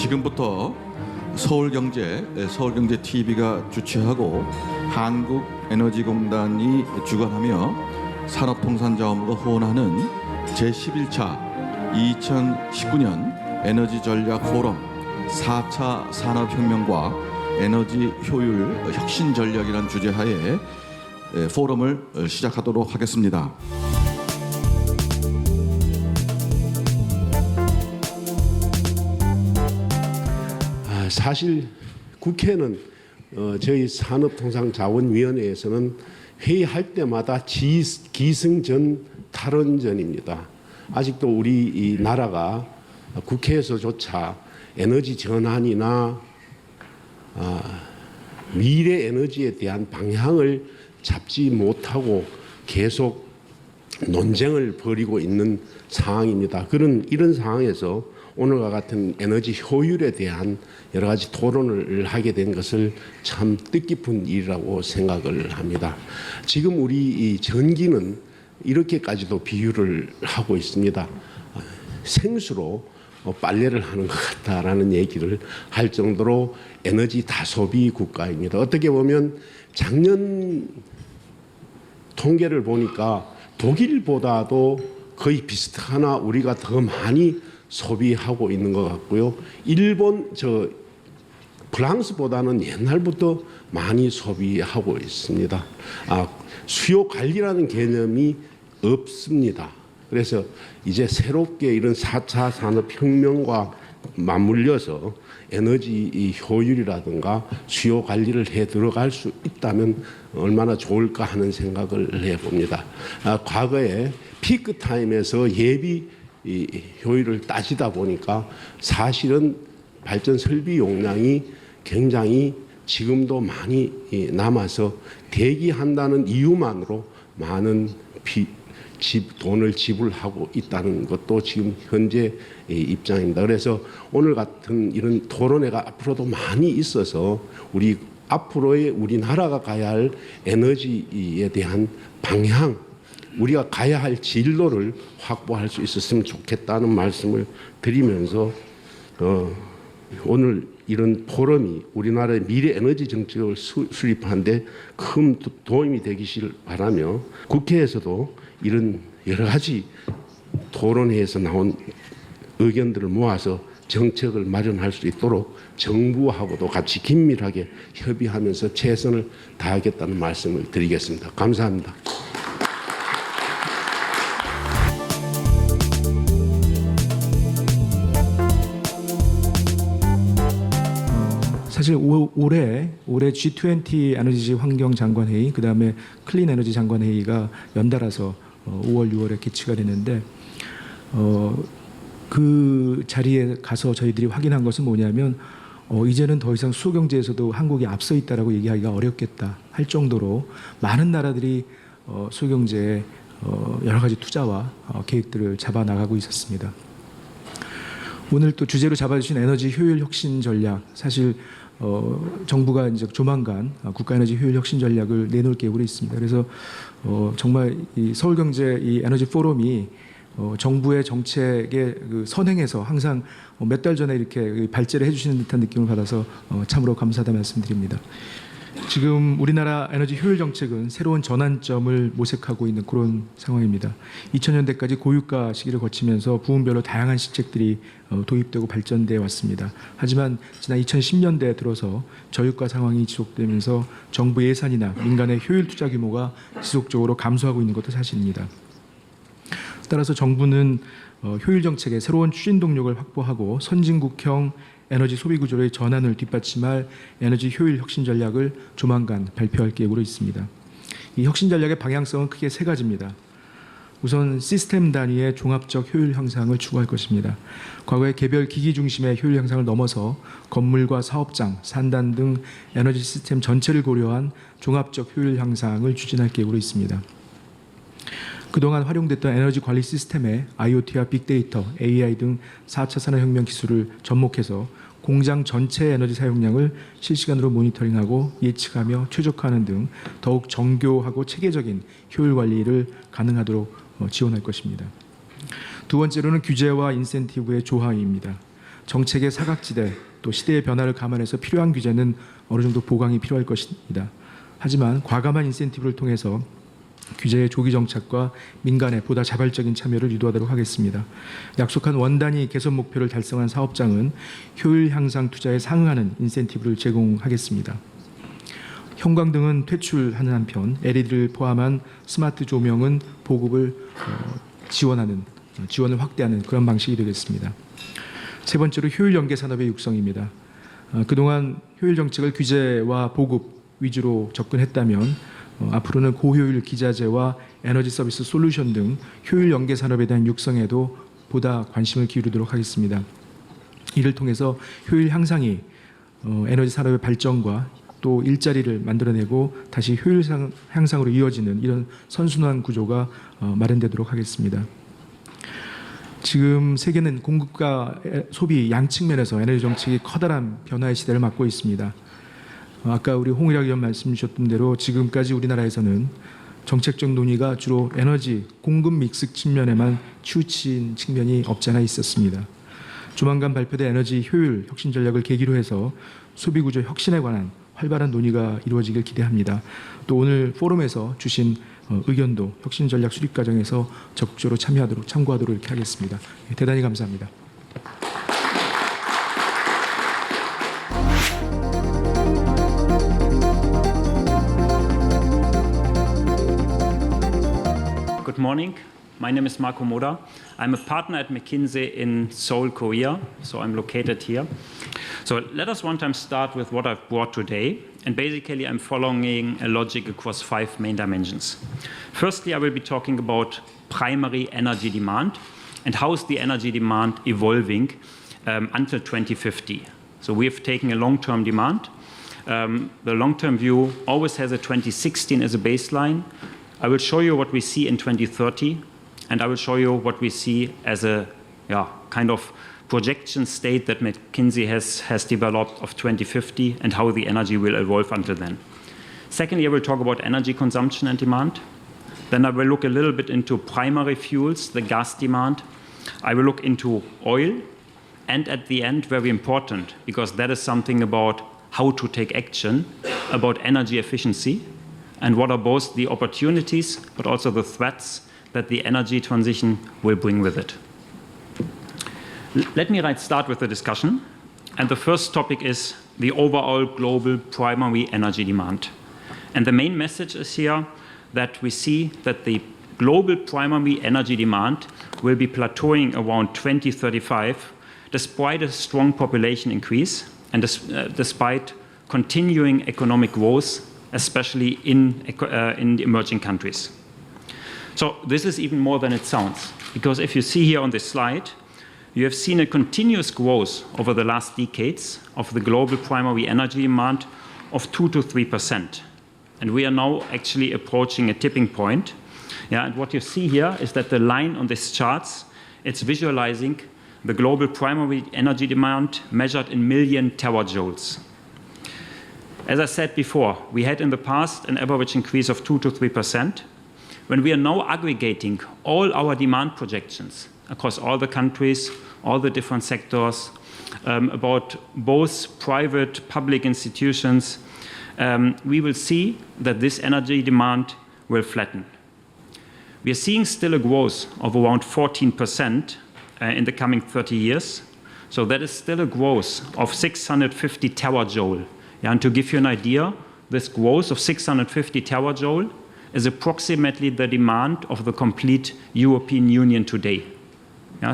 지금부터 서울경제 TV가 주최하고 한국에너지공단이 주관하며 산업통상자원부가 후원하는 제11차 2019년 에너지전략 포럼 4차 산업혁명과 에너지 효율 혁신 전략이라는 주제하에 포럼을 시작하도록 하겠습니다. 사실 국회는 저희 산업통상자원위원회에서는 회의할 때마다 기승전 탈원전입니다. 아직도 우리 이 나라가 국회에서조차 에너지 전환이나 미래 에너지에 대한 방향을 잡지 못하고 계속 논쟁을 벌이고 있는 상황입니다. 이런 상황에서 오늘과 같은 에너지 효율에 대한 여러 가지 토론을 하게 된 것을 참 뜻깊은 일이라고 생각을 합니다. 지금 우리 이 전기는 이렇게까지도 비유를 하고 있습니다. 생수로 빨래를 하는 것 같다라는 얘기를 할 정도로 에너지 다소비 국가입니다. 어떻게 보면 작년 통계를 보니까 독일보다도 거의 비슷하나 우리가 더 많이 소비하고 있는 것 같고요. 프랑스보다는 옛날부터 많이 소비하고 있습니다. 수요 관리라는 개념이 없습니다. 그래서 이제 새롭게 이런 4차 산업혁명과 맞물려서 에너지 효율이라든가 수요 관리를 해 들어갈 수 있다면 얼마나 좋을까 하는 생각을 해봅니다. 과거에 피크 타임에서 예비 효율을 따지다 보니까 사실은 발전 설비 용량이 굉장히 지금도 많이 남아서 대기한다는 이유만으로 많은 돈을 지불하고 있다는 것도 지금 현재 입장입니다. 그래서 오늘 같은 이런 토론회가 앞으로도 많이 있어서 앞으로의 우리나라가 가야 할 에너지에 대한 방향, 우리가 가야 할 진로를 확보할 수 있었으면 좋겠다는 말씀을 드리면서 오늘 이런 포럼이 우리나라의 미래 에너지 정책을 수립하는 데 큰 도움이 되기를 바라며 국회에서도 이런 여러 가지 토론회에서 나온 의견들을 모아서 정책을 마련할 수 있도록 정부하고도 같이 긴밀하게 협의하면서 최선을 다하겠다는 말씀을 드리겠습니다. 감사합니다. 사실 올해 G20 에너지 환경 장관 회의, 그다음에 클린 에너지 장관 회의가 연달아서 5월, 6월에 개최가 됐는데 그 자리에 가서 저희들이 확인한 것은 뭐냐면 이제는 더 이상 수소 경제에서도 한국이 앞서 있다라고 얘기하기가 어렵겠다 할 정도로 많은 나라들이 수소 경제에 여러 가지 투자와 계획들을 잡아 나가고 있었습니다. 오늘 또 주제로 잡아주신 에너지 효율 혁신 전략, 사실 정부가 이제 조만간 국가 에너지 효율 혁신 전략을 내놓을 계획으로 있습니다. 그래서 정말 이 서울경제 이 에너지 포럼이 정부의 정책의 그 선행에서 항상 몇 달 전에 이렇게 발제를 해주시는 듯한 느낌을 받아서 참으로 감사하다 말씀드립니다. 지금 우리나라 에너지 효율 정책은 새로운 전환점을 모색하고 있는 그런 상황입니다. 2000년대까지 고유가 시기를 거치면서 부문별로 다양한 시책들이 도입되고 발전되어 왔습니다. 하지만 지난 2010년대에 들어서 저유가 상황이 지속되면서 정부 예산이나 민간의 효율 투자 규모가 지속적으로 감소하고 있는 것도 사실입니다. 따라서 정부는 효율 정책의 새로운 추진 동력을 확보하고 선진국형 에너지 소비 구조의 전환을 뒷받침할 에너지 효율 혁신 전략을 조만간 발표할 계획으로 있습니다. 이 혁신 전략의 방향성은 크게 세 가지입니다. 우선 시스템 단위의 종합적 효율 향상을 추구할 것입니다. 과거의 개별 기기 중심의 효율 향상을 넘어서 건물과 사업장, 산단 등 에너지 시스템 전체를 고려한 종합적 효율 향상을 추진할 계획으로 있습니다. 그동안 활용됐던 에너지 관리 시스템에 IoT와 빅데이터, AI 등 4차 산업혁명 기술을 접목해서 공장 전체의 에너지 사용량을 실시간으로 모니터링하고 예측하며 최적화하는 등 더욱 정교하고 체계적인 효율 관리를 가능하도록 지원할 것입니다. 두 번째로는 규제와 인센티브의 조화입니다. 정책의 사각지대 또 시대의 변화를 감안해서 필요한 규제는 어느 정도 보강이 필요할 것입니다. 하지만 과감한 인센티브를 통해서 규제의 조기 정착과 민간의 보다 자발적인 참여를 유도하도록 하겠습니다. 약속한 원단위 개선 목표를 달성한 사업장은 효율 향상 투자에 상응하는 인센티브를 제공하겠습니다. 형광등은 퇴출하는 한편 LED를 포함한 스마트 조명은 보급을 지원을 확대하는 그런 방식이 되겠습니다. 세 번째로 효율 연계 산업의 육성입니다. 그동안 효율 정책을 규제와 보급 위주로 접근했다면 앞으로는 고효율 기자재와 에너지 서비스 솔루션 등 효율 연계 산업에 대한 육성에도 보다 관심을 기울이도록 하겠습니다. 이를 통해서 효율 향상이 에너지 산업의 발전과 또 일자리를 만들어내고 다시 효율 향상으로 이어지는 이런 선순환 구조가 마련되도록 하겠습니다. 지금 세계는 공급과 소비 양측 면에서 에너지 정책이 커다란 변화의 시대를 맞고 있습니다. 아까 우리 홍일학 의원 말씀 주셨던 대로 지금까지 우리나라에서는 정책적 논의가 주로 에너지 공급 믹스 측면에만 치우친 측면이 없지 않아 있었습니다. 조만간 발표될 에너지 효율 혁신 전략을 계기로 해서 소비 구조 혁신에 관한 활발한 논의가 이루어지길 기대합니다. 또 오늘 포럼에서 주신 의견도 혁신 전략 수립 과정에서 적극적으로 참고하도록 이렇게 하겠습니다. 대단히 감사합니다. Good morning. My name is Marco Moda. I'm a partner at McKinsey in Seoul, Korea, so I'm located here. So let us one time start with what I've brought today. And basically, I'm following a logic across 5 main dimensions. Firstly, I will be talking about primary energy demand and how is the energy demand evolving until 2050. So we have taken a long-term demand. The long-term view always has a 2016 as a baseline. I will show you what we see in 2030, and I will show you what we see as a kind of projection state that McKinsey has developed of 2050 and how the energy will evolve until then. Secondly, I will talk about energy consumption and demand. Then I will look a little bit into primary fuels, the gas demand. I will look into oil, and at the end, very important, because that is something about how to take action, about energy efficiency, and what are both the opportunities but also the threats that the energy transition will bring with it. Let me start with the discussion. And the first topic is the overall global primary energy demand. And the main message is here that we see that the global primary energy demand will be plateauing around 2035 despite a strong population increase and despite continuing economic growth, especially in the emerging countries. So this is even more than it sounds, because if you see here on this slide, you have seen a continuous growth over the last decades of the global primary energy demand of 2 to 3%. And we are now actually approaching a tipping point. And what you see here is that the line on these charts, it's visualizing the global primary energy demand measured in million terajoules. As I said before, we had in the past an average increase of 2 to 3%. When we are now aggregating all our demand projections across all the countries, all the different sectors, about both private, public institutions, we will see that this energy demand will flatten. We are seeing still a growth of around 14% in the coming 30 years. So that is still a growth of 650 terajoule. And to give you an idea, this growth of 650 terajoule is approximately the demand of the complete European Union today.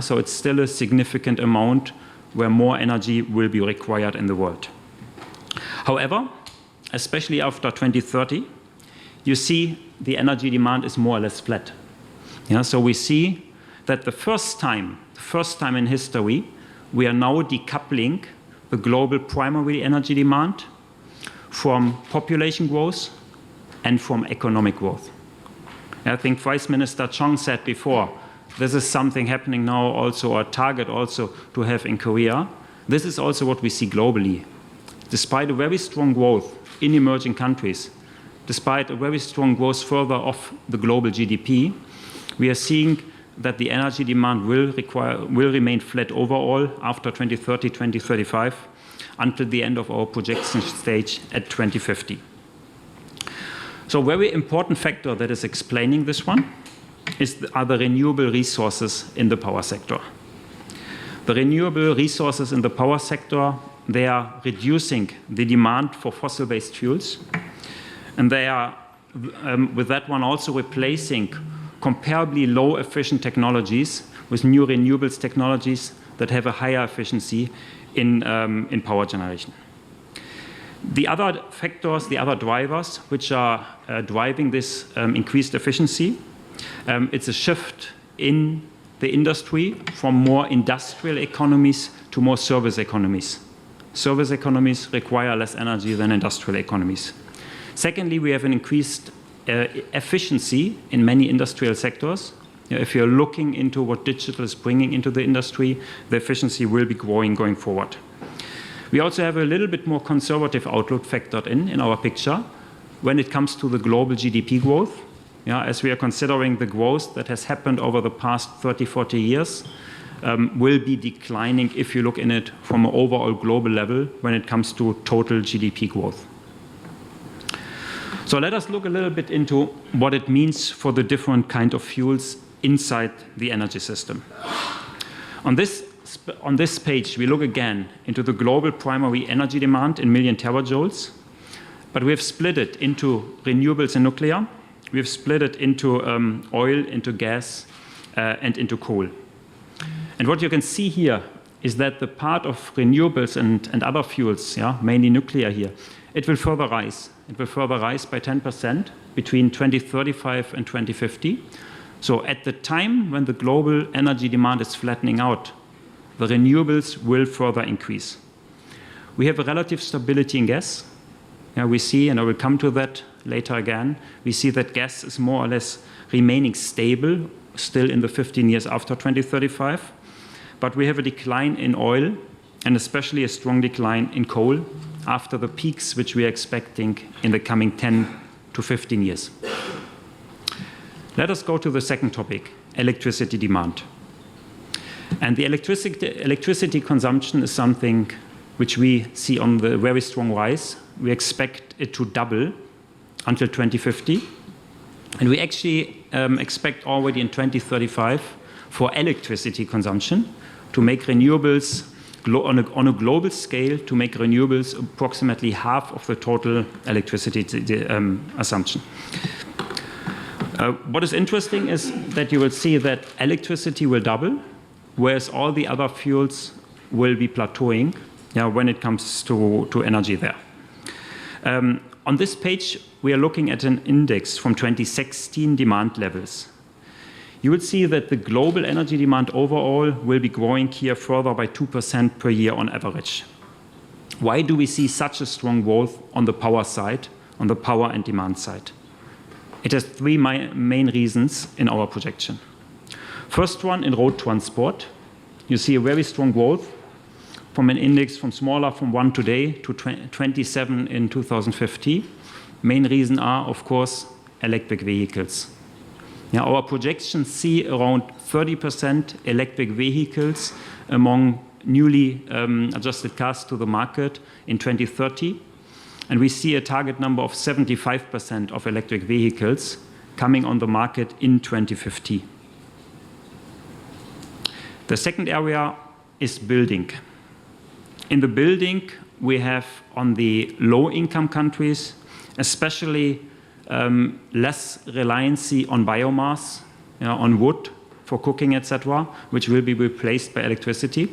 So it's still a significant amount where more energy will be required in the world. However, especially after 2030, you see the energy demand is more or less flat. So we see that the first time in history, we are now decoupling the global primary energy demand from population growth and from economic growth. I think Vice Minister Chong said before, this is something happening now also, or a target also to have in Korea. This is also what we see globally. Despite a very strong growth in emerging countries, despite a very strong growth further off the global GDP, we are seeing that the energy demand will remain flat overall after 2030, 2035, until the end of our projection stage at 2050. So a very important factor that is explaining this one are the renewable resources in the power sector. The renewable resources in the power sector, they are reducing the demand for fossil-based fuels, and they are, with that one, also replacing comparably low efficient technologies with new renewables technologies that have a higher efficiency in power generation. The other factors, the other drivers which are driving this increased efficiency, it's a shift in the industry from more industrial economies to more service economies. Service economies require less energy than industrial economies. Secondly, we have an increased efficiency in many industrial sectors. If you're looking into what digital is bringing into the industry, the efficiency will be growing going forward. We also have a little bit more conservative outlook factored in our picture when it comes to the global GDP growth. As we are considering the growth that has happened over the past 30, 40 years, will be declining if you look in it from an overall global level when it comes to total GDP growth. So let us look a little bit into what it means for the different kind of fuels inside the energy system. On this page, we look again into the global primary energy demand in million terajoules, but we have split it into renewables and nuclear. We have split it into oil, into gas, and into coal. And what you can see here is that the part of renewables and other fuels, mainly nuclear here, it will further rise. It will further rise by 10% between 2035 and 2050. So at the time when the global energy demand is flattening out, the renewables will further increase. We have a relative stability in gas. We see, and I will come to that later again, we see that gas is more or less remaining stable still in the 15 years after 2035. But we have a decline in oil and especially a strong decline in coal after the peaks which we are expecting in the coming 10 to 15 years. Let us go to the second topic, electricity demand. And the electricity consumption is something which we see on the very strong rise. We expect it to double until 2050. And we actually expect already in 2035 for electricity consumption to make renewables on a global scale, to make renewables approximately half of the total electricity assumption. What is interesting is that you will see that electricity will double, whereas all the other fuels will be plateauing when it comes to energy there. On this page, we are looking at an index from 2016 demand levels. You will see that the global energy demand overall will be growing here further by 2% per year on average. Why do we see such a strong growth on the power side, on the power and demand side? It has three main reasons in our projection. First one, in road transport, you see a very strong growth from an index from 1 today to 27 in 2050. Main reason are, of course, electric vehicles. Our projections see around 30% electric vehicles among newly adjusted cars to the market in 2030. And we see a target number of 75% of electric vehicles coming on the market in 2050. The second area is building. In the building, we have on the low-income countries, especially less reliance on biomass, on wood for cooking, etc., which will be replaced by electricity.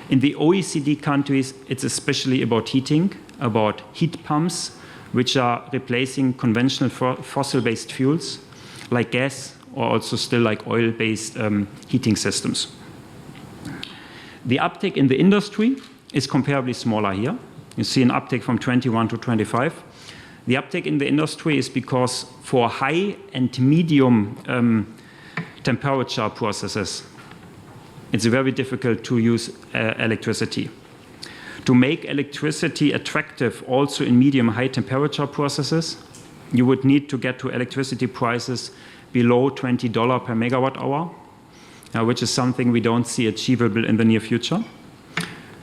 In the OECD countries, it's especially about heating, about heat pumps, which are replacing conventional fossil-based fuels like gas or also still like oil-based heating systems. The uptake in the industry is comparably smaller here. You see an uptake from 21 to 25. The uptake in the industry is because for high and medium temperature processes, it's very difficult to use electricity. To make electricity attractive also in medium high temperature processes, you would need to get to electricity prices below $20 per megawatt hour. which is something we don't see achievable in the near future,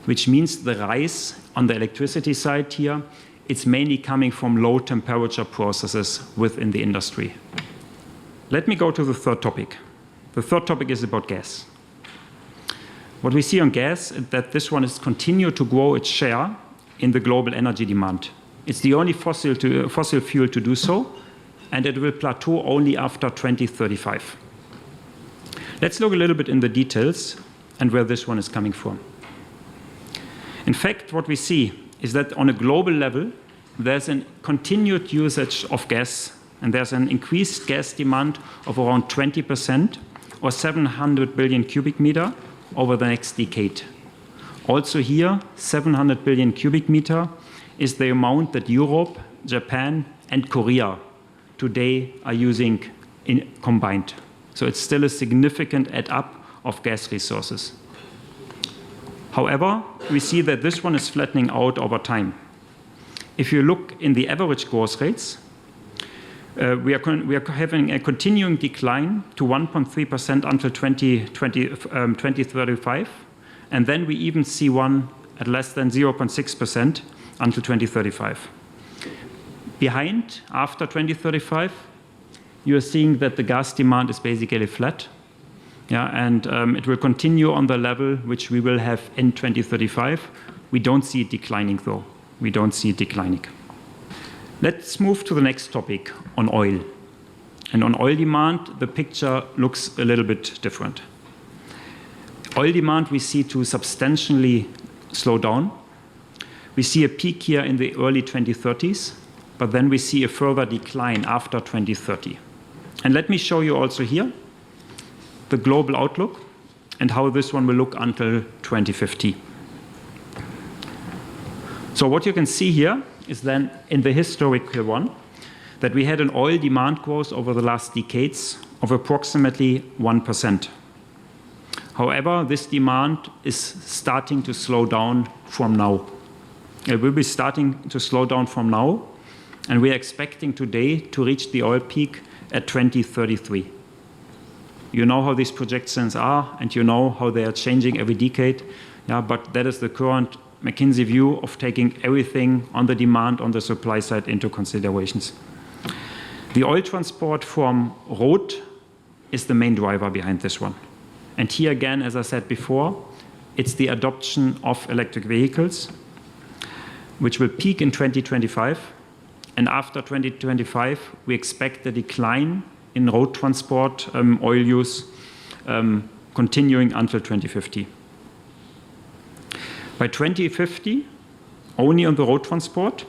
which means the rise on the electricity side here, it's mainly coming from low temperature processes within the industry. Let me go to the third topic. The third topic is about gas. What we see on gas is that this one is continue to grow its share in the global energy demand. It's the only fossil fuel to do so, and it will plateau only after 2035. Let's look a little bit in the details and where this one is coming from. In fact, what we see is that on a global level, there's a continued usage of gas, and there's an increased gas demand of around 20%, or 700 billion cubic meter over the next decade. Also here, 700 billion cubic meter is the amount that Europe, Japan, and Korea today are using combined. So it's still a significant add-up of gas resources. However, we see that this one is flattening out over time. If you look in the average growth rates, we are having a continuing decline to 1.3% until 2035, and then we even see one at less than 0.6% until 2035. Behind, after 2035, you are seeing that the gas demand is basically flat. And it will continue on the level which we will have in 2035. We don't see it declining, though. We don't see it declining. Let's move to the next topic, on oil. And on oil demand, the picture looks a little bit different. Oil demand we see to substantially slow down. We see a peak here in the early 2030s, but then we see a further decline after 2030. And let me show you also here the global outlook and how this one will look until 2050. So what you can see here is then in the historical one that we had an oil demand growth over the last decades of approximately 1%. However, this demand is starting to slow down from now. It will be starting to slow down from now, and we are expecting today to reach the oil peak at 2033. You know how these projections are, and you know how they are changing every decade. But that is the current McKinsey view of taking everything on the demand, on the supply side into considerations. The oil transport from road is the main driver behind this one. And here again, as I said before, it's the adoption of electric vehicles, which will peak in 2025. And after 2025, we expect a decline in road transport oil use continuing until 2050. By 2050, only on the road transport,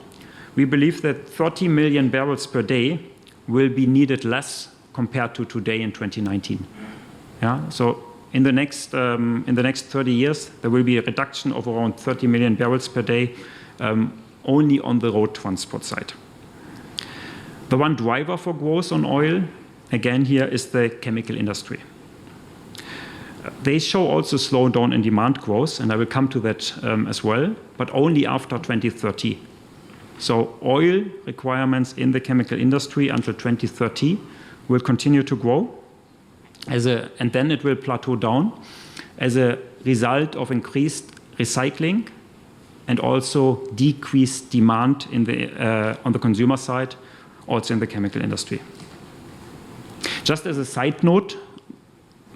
we believe that 30 million barrels per day will be needed less compared to today in 2019. So in the next 30 years, there will be a reduction of around 30 million barrels per day only on the road transport side. The one driver for growth on oil, again here, is the chemical industry. They show also slowdown in demand growth, and I will come to that as well, but only after 2030. So oil requirements in the chemical industry until 2030 will continue to grow, and then it will plateau down as a result of increased recycling and also decreased demand in on the consumer side, also in the chemical industry. Just as a side note,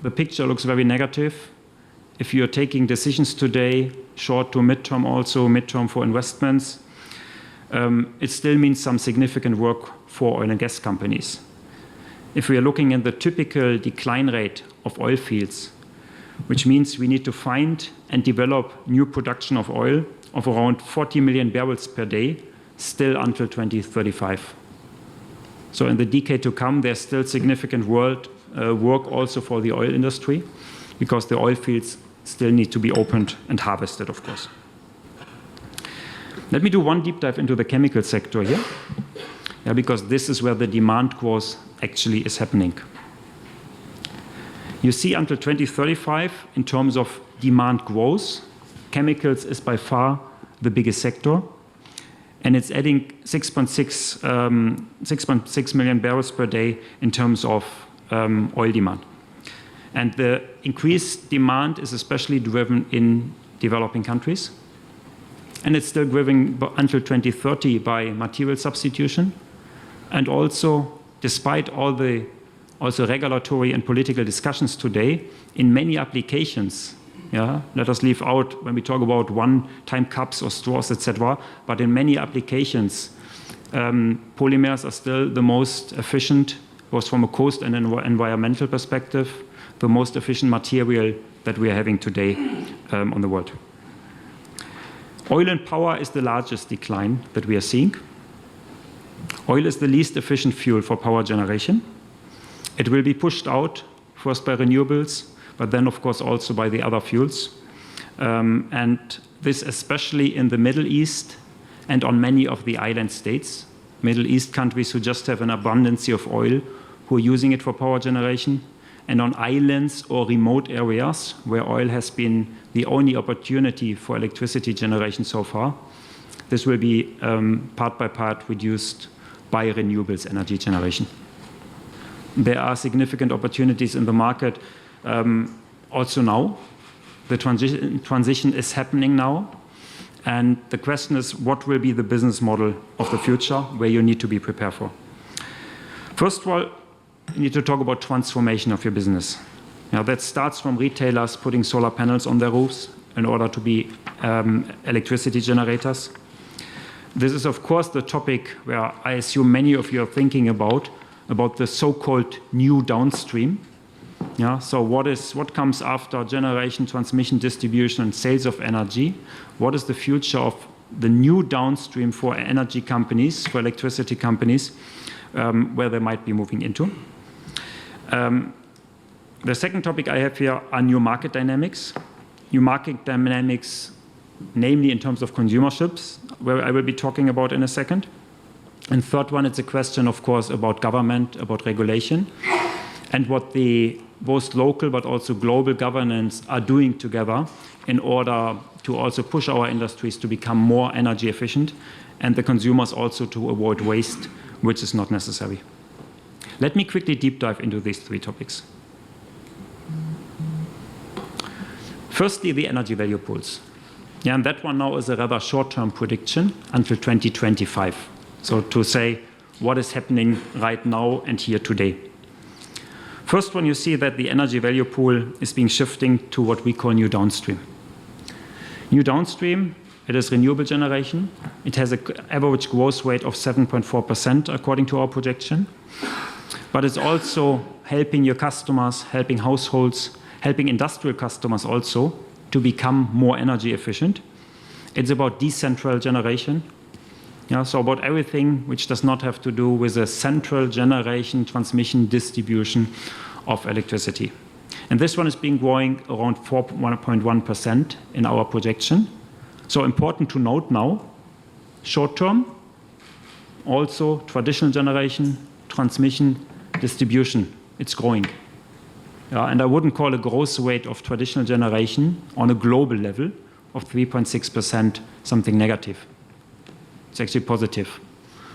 the picture looks very negative. If you're taking decisions today, short to midterm also, midterm for investments, it still means some significant work for oil and gas companies. If we are looking at the typical decline rate of oil fields, which means we need to find and develop new production of oil of around 40 million barrels per day, still until 2035. So in the decade to come, there's still significant work also for the oil industry, because the oil fields still need to be opened and harvested, of course. Let me do one deep dive into the chemical sector here, because this is where the demand growth actually is happening. You see until 2035, in terms of demand growth, chemicals is by far the biggest sector, and it's adding 6.6 million barrels per day in terms of oil demand. And the increased demand is especially driven in developing countries. And it's still driven until 2030 by material substitution. And also, despite all the also regulatory and political discussions today, in many applications, let us leave out when we talk about one-time cups or straws, etc. But in many applications, polymers are still the most efficient, both from a cost and environmental perspective, the most efficient material that we are having today on the world. Oil and power is the largest decline that we are seeing. Oil is the least efficient fuel for power generation. It will be pushed out first by renewables, but then of course also by the other fuels. And this especially in the Middle East and on many of the island states, Middle East countries who just have an abundance of oil, who are using it for power generation, and on islands or remote areas where oil has been the only opportunity for electricity generation so far. This will be part by part reduced by renewables energy generation. There are significant opportunities in the market also now. The transition is happening now. And the question is, what will be the business model of the future where you need to be prepared for? First of all, you need to talk about transformation of your business. Now, that starts from retailers putting solar panels on their roofs in order to be electricity generators. This is, of course, the topic where I assume many of you are thinking about the so-called new downstream. So what comes after generation, transmission, distribution, and sales of energy? What is the future of the new downstream for energy companies, for electricity companies, where they might be moving into? The second topic I have here are new market dynamics. New market dynamics, namely in terms of consumerships, where I will be talking about in a second. And third one, it's a question, of course, about government, about regulation, and what the both local but also global governments are doing together in order to also push our industries to become more energy efficient, and the consumers also to avoid waste, which is not necessary. Let me quickly deep dive into these three topics. Firstly, the energy value pools. And that one now is a rather short-term prediction until 2025. So to say what is happening right now and here today. First one, you see that the energy value pool is being shifting to what we call new downstream. New downstream, it is renewable generation. It has an average growth rate of 7.4% according to our projection. But it's also helping your customers, helping households, helping industrial customers also to become more energy efficient. It's about decentral generation. So about everything which does not have to do with a central generation, transmission, distribution of electricity. And this one is being growing around 1.1% in our projection. So important to note now, short term, also traditional generation, transmission, distribution, it's growing. And I wouldn't call a growth rate of traditional generation on a global level of 3.6% something negative. It's actually positive.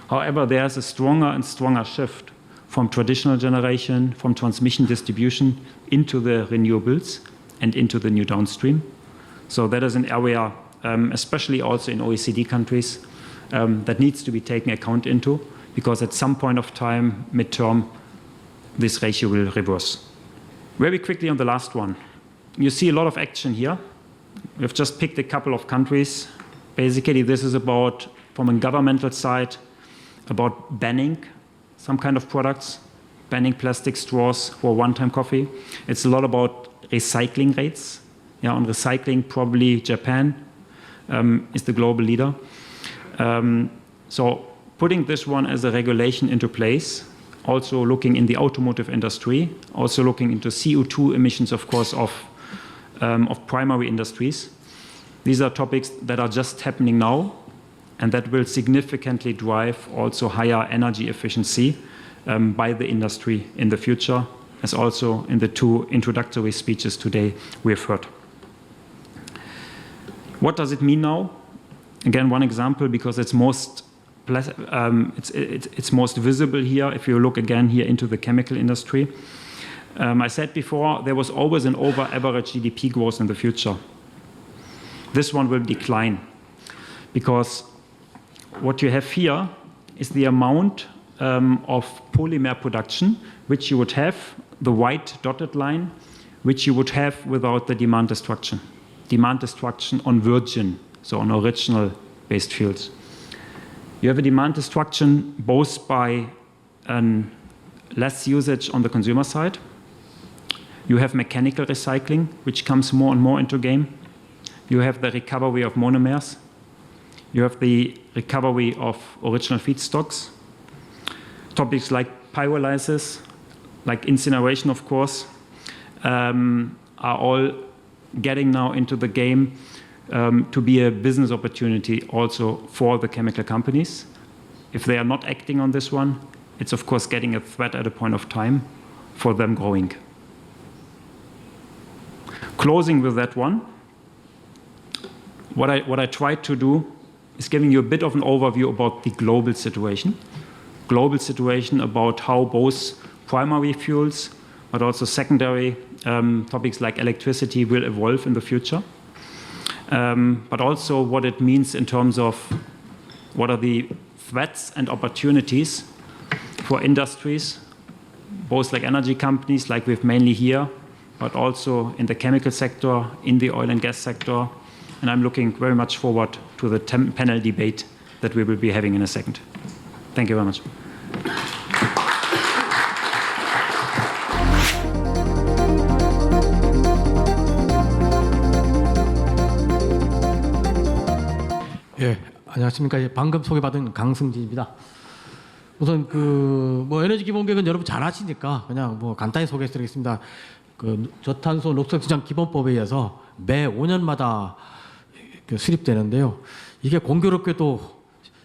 However, there's a stronger and stronger shift from traditional generation, from transmission distribution into the renewables and into the new downstream. So that is an area, especially also in OECD countries, that needs to be taken account into, because at some point of time, midterm, this ratio will reverse. Very quickly on the last one. You see a lot of action here. We've just picked a couple of countries. Basically, this is about, from a governmental side, about banning some kind of products, banning plastic straws for one-time coffee. It's a lot about recycling rates. On recycling, probably Japan is the global leader. So putting this one as a regulation into place, also looking in the automotive industry, also looking into CO2 emissions, of course, of primary industries. These are topics that are just happening now, and that will significantly drive also higher energy efficiency by the industry in the future, as also in the two introductory speeches today we have heard. What does it mean now? Again, one example, because it's most visible here. If you look again here into the chemical industry, I said before, there was always an over-average GDP growth in the future. This one will decline because what you have here is the amount of polymer production which you would have, the white dotted line, which you would have without the demand destruction. Demand destruction on virgin, so on original based fields. You have a demand destruction both by less usage on the consumer side. You have mechanical recycling, which comes more and more into game. You have the recovery of monomers. You have the recovery of original feedstocks. Topics like pyrolysis, like incineration, of course, are all getting now into the game to be a business opportunity also for the chemical companies. If they are not acting on this one, it's of course getting a threat at a point of time for them growing. Closing with that one, what I tried to do is giving you a bit of an overview about the global situation. Global situation about how both primary fuels but also secondary topics like electricity will evolve in the future. But also what it means in terms of what are the threats and opportunities for industries, both like energy companies like we've mainly here, but also in the chemical sector, in the oil and gas sector. And I'm looking very much forward to the panel debate that we will be having in a second. Thank you very much. 예, 안녕하십니까. 예, 방금 소개받은 강승진입니다. 우선 뭐 에너지 기본계획은 여러분 잘 아시니까 그냥 뭐 간단히 소개해드리겠습니다. 저탄소 녹색시장 기본법에 의해서 매 5년마다 수립되는데요. 이게 공교롭게도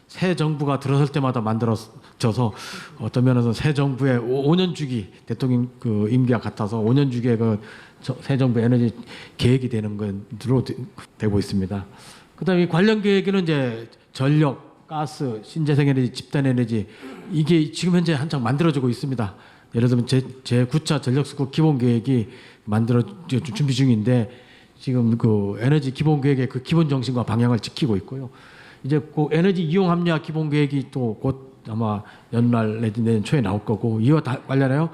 새 정부가 들어설 때마다 만들어져서 어떤 면에서 새 정부의 5년 주기 대통령 임기와 같아서 5년 주기의 새 정부의 에너지 계획이 되는 것으로 되고 있습니다. 그다음에 관련 계획에는 이제 전력, 가스, 신재생에너지, 집단에너지 이게 지금 현재 한창 만들어지고 있습니다. 예를 들면 제 9차 전력수급 기본계획이 준비 중인데 지금 에너지 기본계획의 기본 정신과 방향을 지키고 있고요. 이제 에너지 이용 합리화 기본계획이 또 곧 아마 연말 내지 내년 초에 나올 거고 이와 관련하여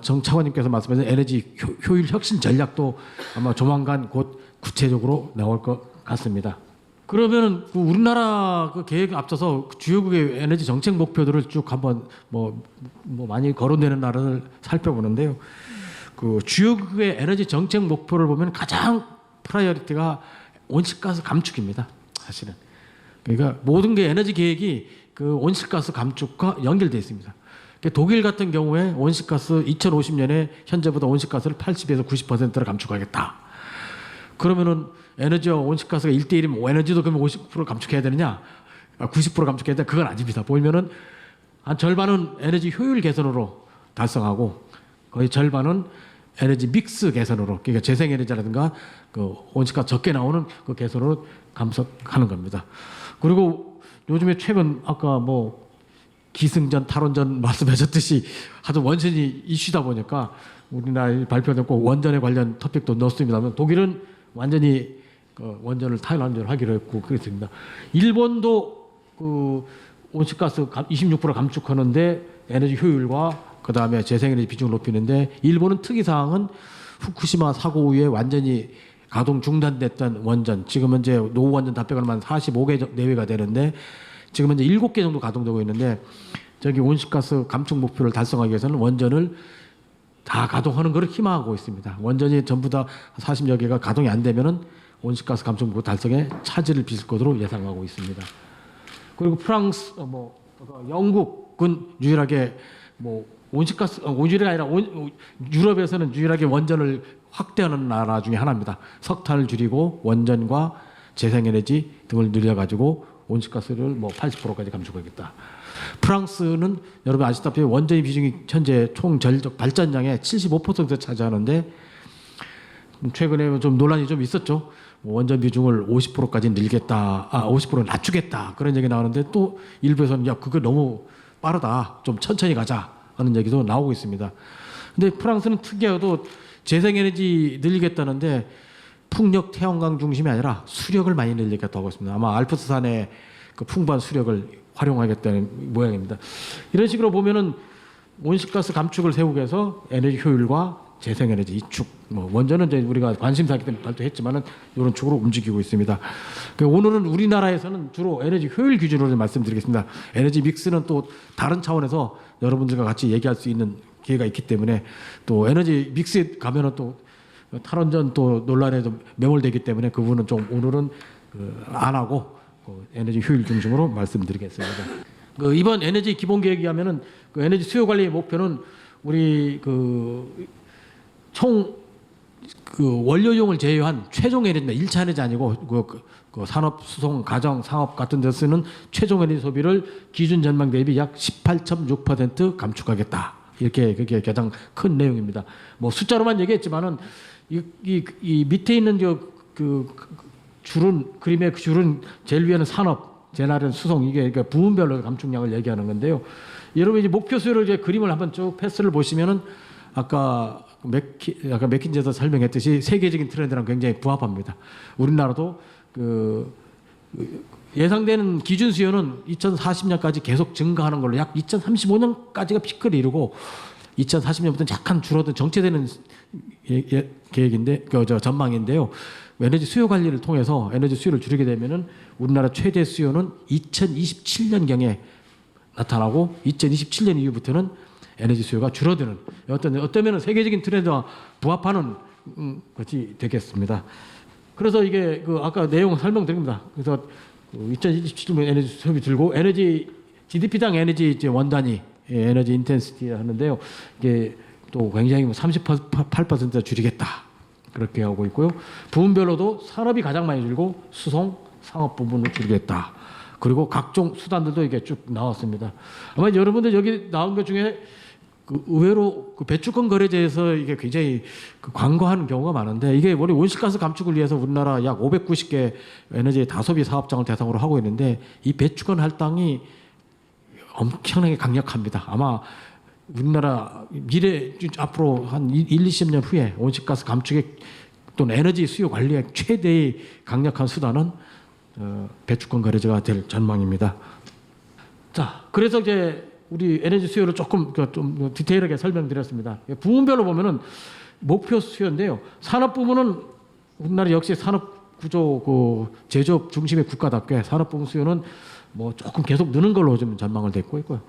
정 차관님께서 말씀하신 에너지 효율 혁신 전략도 아마 조만간 곧 구체적으로 나올 것 같습니다. 그러면 우리나라 계획에 앞서서 주요국의 에너지 정책 목표들을 쭉 한번 뭐 많이 거론되는 나라를 살펴보는데요. 주요국의 에너지 정책 목표를 보면 가장 프라이어리티가 온실가스 감축입니다. 사실은. 그러니까 모든 게 에너지 계획이 온실가스 감축과 연결되어 있습니다. 독일 같은 경우에 온실가스 2050년에 현재보다 온실가스를 80에서 90%를 감축하겠다. 그러면은 에너지와 온실가스가 1대1이면 에너지도 그러면 50% 감축해야 되느냐? 90% 감축해야 되느냐? 그건 아닙니다. 보면은 한 절반은 에너지 효율 개선으로 달성하고 거의 절반은 에너지 믹스 개선으로, 그러니까 재생에너지라든가 온실가스 적게 나오는 개선으로 감속하는 겁니다. 그리고 요즘에 최근 아까 기승전, 탈원전 말씀하셨듯이 하도 원전이 이슈다 보니까 우리나라에 발표됐고 원전에 관련 토픽도 넣었습니다만 독일은 완전히 원전을 탈원전을 하기로 했고 그랬습니다. 일본도 온실가스 26% 감축하는데 에너지 효율과 그 다음에 재생에너지 비중을 높이는데 일본은 특이사항은 후쿠시마 사고 후에 완전히 가동 중단됐던 원전, 지금 현재 노후 원전 다 빼고는 한 45개 내외가 되는데 지금 현재 7개 정도 가동되고 있는데 저기 온실가스 감축 목표를 달성하기 위해서는 원전을 다 가동하는 것을 희망하고 있습니다. 원전이 전부 다 40여 개가 가동이 안 되면은 온실가스 감축 목표 달성에 차질을 빚을 것으로 예상하고 있습니다. 그리고 프랑스, 영국은 유일하게 온실이 아니라 유럽에서는 유일하게 원전을 확대하는 나라 중에 하나입니다. 석탄을 줄이고 원전과 재생에너지 등을 늘려가지고 온실가스를 80%까지 감축하겠다. 프랑스는 여러분 아시다시피 원전의 비중이 현재 총 전력 발전량의 75% 차지하는데 최근에 좀 논란이 좀 있었죠. 원전 비중을 50%까지 늘리겠다, 50% 낮추겠다 그런 얘기 나오는데 또 일부에서는 그거 너무 빠르다, 좀 천천히 가자 하는 얘기도 나오고 있습니다. 근데 프랑스는 특이하게도 재생에너지 늘리겠다는데 풍력, 태양광 중심이 아니라 수력을 많이 늘리겠다고 하고 있습니다. 아마 알프스산의 그 풍부한 수력을 활용하겠다는 모양입니다. 이런 식으로 보면은 온실가스 감축을 세우기 위해서 에너지 효율과 재생에너지 이축, 뭐 먼저는 이제 우리가 관심사기 때문에 발표했지만은 이런 쪽으로 움직이고 있습니다. 오늘은 우리나라에서는 주로 에너지 효율 기준으로 말씀드리겠습니다. 에너지 믹스는 또 다른 차원에서 여러분들과 같이 얘기할 수 있는 기회가 있기 때문에 또 에너지 믹스에 가면은 또 탈원전 또 논란에 좀 매몰되기 때문에 그 부분은 좀 오늘은 안 하고 에너지 효율 중심으로 말씀드리겠습니다. 이번 에너지 기본 계획이 하면은 그 에너지 수요 관리 목표는 우리 총 원료용을 제외한 최종 에너지입니다. 1차 에너지 아니고 그 산업, 수송, 가정, 상업 같은 데 쓰는 최종 에너지 소비를 기준 전망 대비 약 18.6% 감축하겠다. 이렇게 그게 가장 큰 내용입니다. 뭐 숫자로만 얘기했지만은 이 밑에 있는 그 줄은 그림의 그 줄은 제일 위에는 산업, 제일 아래는 수송 이게 그러니까 부문별로 감축량을 얘기하는 건데요. 여러분 이제 목표 수요를 이제 그림을 한번 쭉 패스를 보시면은 아까 맥킨지에서 설명했듯이 세계적인 트렌드랑 굉장히 부합합니다. 우리나라도 예상되는 기준 수요는 2040년까지 계속 증가하는 걸로 약 2035년까지가 피크를 이루고 2040년부터는 약간 줄어든 정체되는 계획인데 전망인데요. 에너지 수요 관리를 통해서 에너지 수요를 줄이게 되면은 우리나라 최대 수요는 2027년경에 나타나고 2027년 이후부터는 에너지 수요가 줄어드는 어쩌면 세계적인 트렌드와 부합하는 것이 되겠습니다. 그래서 이게 아까 내용 설명드립니다. 그래서 2027년 에너지 수요비 줄고 에너지 GDP당 에너지 이제 원단위 에너지 인텐시티 하는데요. 이게 또 굉장히 38% 줄이겠다. 그렇게 하고 있고요. 부문별로도 산업이 가장 많이 줄고 수송, 상업 부분을 줄이겠다. 그리고 각종 수단들도 이게 쭉 나왔습니다. 아마 여러분들 여기 나온 것 중에 의외로 배출권 거래제에서 이게 굉장히 광고하는 경우가 많은데 이게 원래 온실가스 감축을 위해서 우리나라 약 590개 에너지 다소비 사업장을 대상으로 하고 있는데 이 배출권 할당이 엄청나게 강력합니다. 아마 우리나라 미래 앞으로 한 20년 후에 온실가스 감축의 또는 에너지 수요 관리의 최대의 강력한 수단은 배출권 거래제가 될 전망입니다. 자, 그래서 이제 우리 에너지 수요를 조금 좀 디테일하게 설명드렸습니다. 부문별로 보면은 목표 수요인데요. 산업 부문은 우리나라 역시 산업 구조 제조업 중심의 국가답게 산업 부문 수요는 뭐 조금 계속 느는 걸로 좀 전망을 됐고 있고요.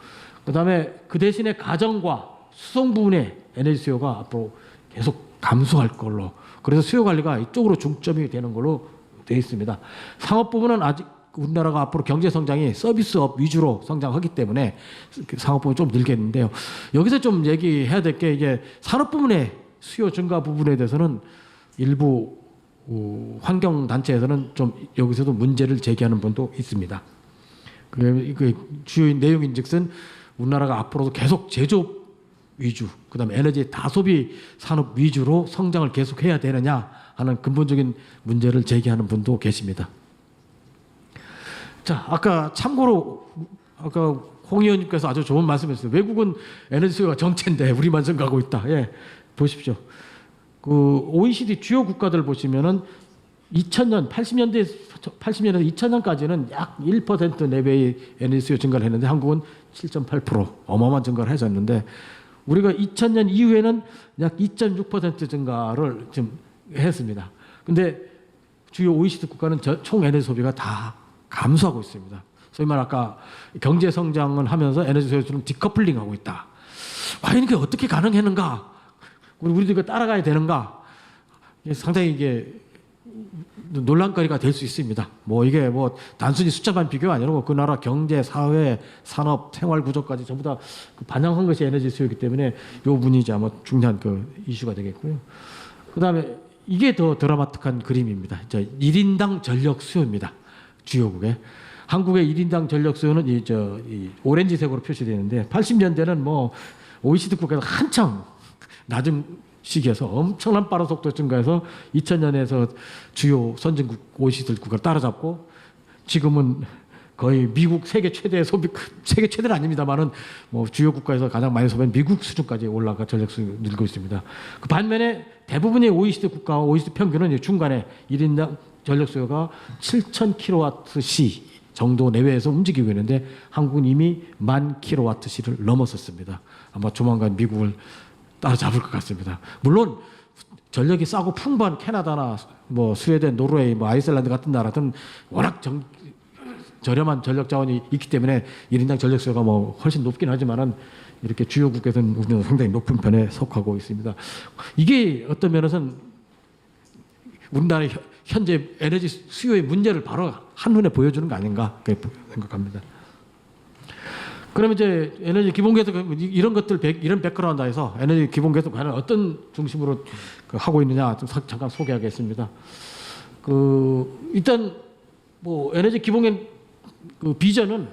그다음에 그 대신에 가정과 수송 부분의 에너지 수요가 앞으로 계속 감소할 걸로. 그래서 수요 관리가 이쪽으로 중점이 되는 걸로 되어 있습니다. 상업 부분은 아직 우리나라가 앞으로 경제 성장이 서비스업 위주로 성장하기 때문에 상업 부분 좀 늘겠는데요. 여기서 좀 얘기해야 될 게 이게 산업 부분의 수요 증가 부분에 대해서는 일부 환경 단체에서는 좀 여기서도 문제를 제기하는 분도 있습니다. 그 주요 내용인즉슨 우리나라가 앞으로도 계속 제조업 위주, 그다음에 에너지 다소비 산업 위주로 성장을 계속해야 되느냐 하는 근본적인 문제를 제기하는 분도 계십니다. 자, 아까 참고로 아까 홍 의원님께서 아주 좋은 말씀했어요. 외국은 에너지 수요가 정체인데 우리만 증가하고 있다. 예, 보십시오. OECD 주요 국가들 보시면은 80년에서 2000년까지는 약 1% 내외의 에너지 수요 증가를 했는데 한국은 7.8% 어마어마한 증가를 했었는데 우리가 2000년 이후에는 약 2.6% 증가를 좀 했습니다. 근데 주요 OECD 국가는 총 에너지 소비가 다 감소하고 있습니다. 소위 말 아까 경제 성장을 하면서 에너지 소요는 디커플링하고 있다. 과연 이게 어떻게 가능했는가? 우리도 이거 따라가야 되는가? 상당히 이게 논란거리가 될 수 있습니다. 이게 단순히 숫자만 비교가 아니고 그 나라 경제, 사회, 산업, 생활 구조까지 전부 다 반영한 것이 에너지 수요이기 때문에 이 부분이 이제 아마 중요한 이슈가 되겠고요. 그다음에 이게 더 드라마틱한 그림입니다. 1인당 전력 수요입니다. 주요국에. 한국의 1인당 전력 수요는 이 오렌지색으로 표시되는데 80년대는 OECD 국가에서 한창 낮은 시기에서 엄청난 빠른 속도 증가해서 2000년에서 주요 선진국 OECD 국가를 따라잡고 지금은 거의 미국 세계 최대는 아닙니다만은 뭐 주요 국가에서 가장 많이 소비하는 미국 수준까지 올라가 전력수 늘고 있습니다. 그 반면에 대부분의 OECD 국가와 OECD 평균은 중간에 1인당 전력 수요가 7,000kWh 정도 내외에서 움직이고 있는데 한국은 이미 10,000kWh를 넘었었습니다. 아마 조만간 미국을 따라잡을 것 같습니다. 물론 전력이 싸고 풍부한 캐나다나 뭐 스웨덴, 노르웨이, 뭐 아이슬란드 같은 나라들은 워낙 저렴한 전력 자원이 있기 때문에 1인당 전력 수요가 뭐 훨씬 높긴 하지만은 이렇게 주요 국가에서는 우리는 상당히 높은 편에 속하고 있습니다. 이게 어떤 면에서는 우리나라의 현재 에너지 수요의 문제를 바로 한눈에 보여주는 거 아닌가 생각합니다. 그러면 이제 에너지 기본계획 이런 것들 이런 백그라운드에서 에너지 기본계획 과연 어떤 중심으로 하고 있느냐 좀 잠깐 소개하겠습니다. 일단 뭐 에너지 기본계획 비전은